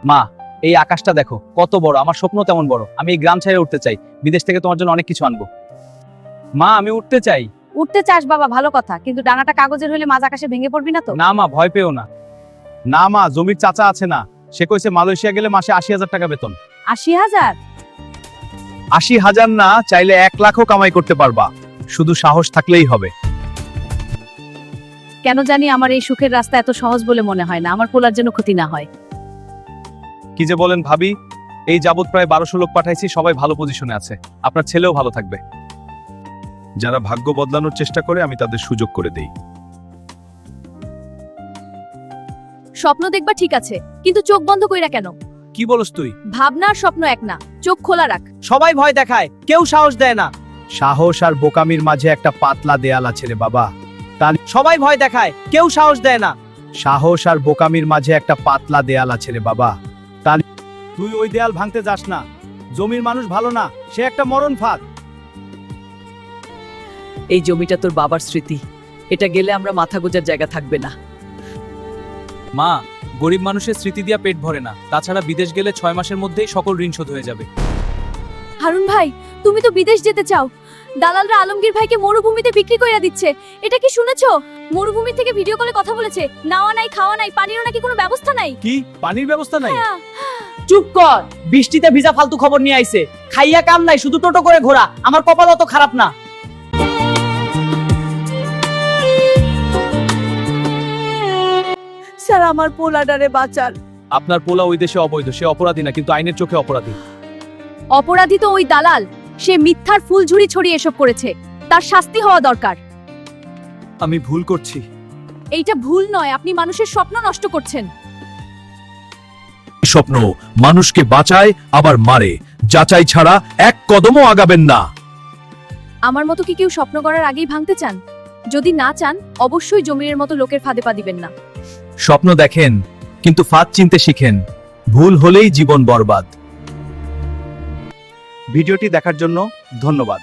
মা, এই আকাশটা দেখো কত বড়, আমার স্বপ্ন তেমন বড়। আমি এই গ্রাম ছেড়ে উঠতে চাই, বিদেশ থেকে তোমার জন্য অনেক কিছু আনবো। মা, আমি উঠতে চাই। উঠতে চাস বাবা, ভালো কথা, কিন্তু ডানাটা কাগজের হলে মাঝ আকাশে ভেঙে পড়বি না তো? না মা, ভয় পেও না। না মা, জমির চাচা আছে না, সে কইছে মালয়েশিয়া গেলে মাসে ৮০,০০০ টাকা বেতন। ৮০,০০০? ৮০,০০০ না, চাইলে ১,০০,০০০ও কামাই করতে পারবা, শুধু সাহস থাকলেই হবে। কেন জানি আমার এই সুখের রাস্তা এত সহজ বলে মনে হয় না, আমার পোলার যেন ক্ষতি না হয়। কি যে বলেন ভাবি, এই যাবত প্রায় ১২০০ লোক পাঠাইছি, সবাই ভালো পজিশনে আছে, আপনার ছেলেও ভালো থাকবে। যারা ভাগ্য বদলানোর চেষ্টা করে আমি তাদের সুযোগ করে দেই। স্বপ্ন দেখবা ঠিক আছে, কিন্তু চোখ বন্ধ কইরা কেন? কি বলস তুই? ভাবনা আর স্বপ্ন এক না, চোখ খোলা রাখ। সবাই ভয় দেখায়, কেউ সাহস দেয় না। সাহস আর বোকামির মাঝে একটা পাতলা দেয়াল আছে রে বাবা। সবাই ভয় দেখায়, কেউ সাহস দেয় না। সাহস আর বোকামির মাঝে একটা পাতলা দেয়াল আছে রে বাবা। তুই ওই দেয়াল ভাঙতে যাস না, জমির মানুষ ভালো না, সে একটা মরণ ফাঁদ। এই জমিটা তোর বাবার স্মৃতি, এটা গেলে আমরা মাথা গোজার জায়গা থাকবে না। মা, গরিব মানুষের স্মৃতি দিয়া পেট ভরে না, তাছাড়া বিদেশ গেলে ৬ মাসের মধ্যেই সকল ঋণ শোধ হয়ে যাবে। হারুন ভাই, তুমি তো বিদেশ যেতে চাও, দালালরা আলমগীর ভাইকে মরুভূমিতে বিক্রি কইরা দিচ্ছে, এটা কি শুনেছো? মরুভূমি থেকে ভিডিও কলে কথা বলেছে, নাওয়া নাই, খাওয়া নাই, পানিরও নাকি কোনো ব্যবস্থা নাই। কি পানির ব্যবস্থা নাই? চুপ কর, বৃষ্টিতে ভিজা ফালতু খবর নিয়ে আইছে, খাইয়া কাম নাই, শুধু টোটো করে ঘোরা। আমার কপাল অত খারাপ না। স্যার, আমার পোলাডারে বাঁচান। আপনার পোলা ওই দেশে অবৈধ, সে অপরাধী না, কিন্তু আইনের চোখে অপরাধী। অপরাধী তো ওই দালাল, সে মিথ্যার ফুলঝুরি ছড়িয়ে এসব করেছে, তার শাস্তি হওয়া দরকার। আমি ভুল করছি। এইটা ভুল নয়, আপনি মানুষের স্বপ্ন নষ্ট করছেন। স্বপ্ন মানুষকে বাঁচায় আবার মারে, যাচাই ছাড়া এক কদমও আগাবেন না। আমার মতো কি কেউ স্বপ্ন করার আগেই ভাঙতে চান? যদি না চান, অবশ্যই জমির মতো লোকের ফাঁদে পা দিবেন না। স্বপ্ন দেখেন, কিন্তু ফাঁদ চিনতে শিখেন, ভুল হলেই জীবন বরবাদ। ভিডিওটি দেখার জন্য ধন্যবাদ।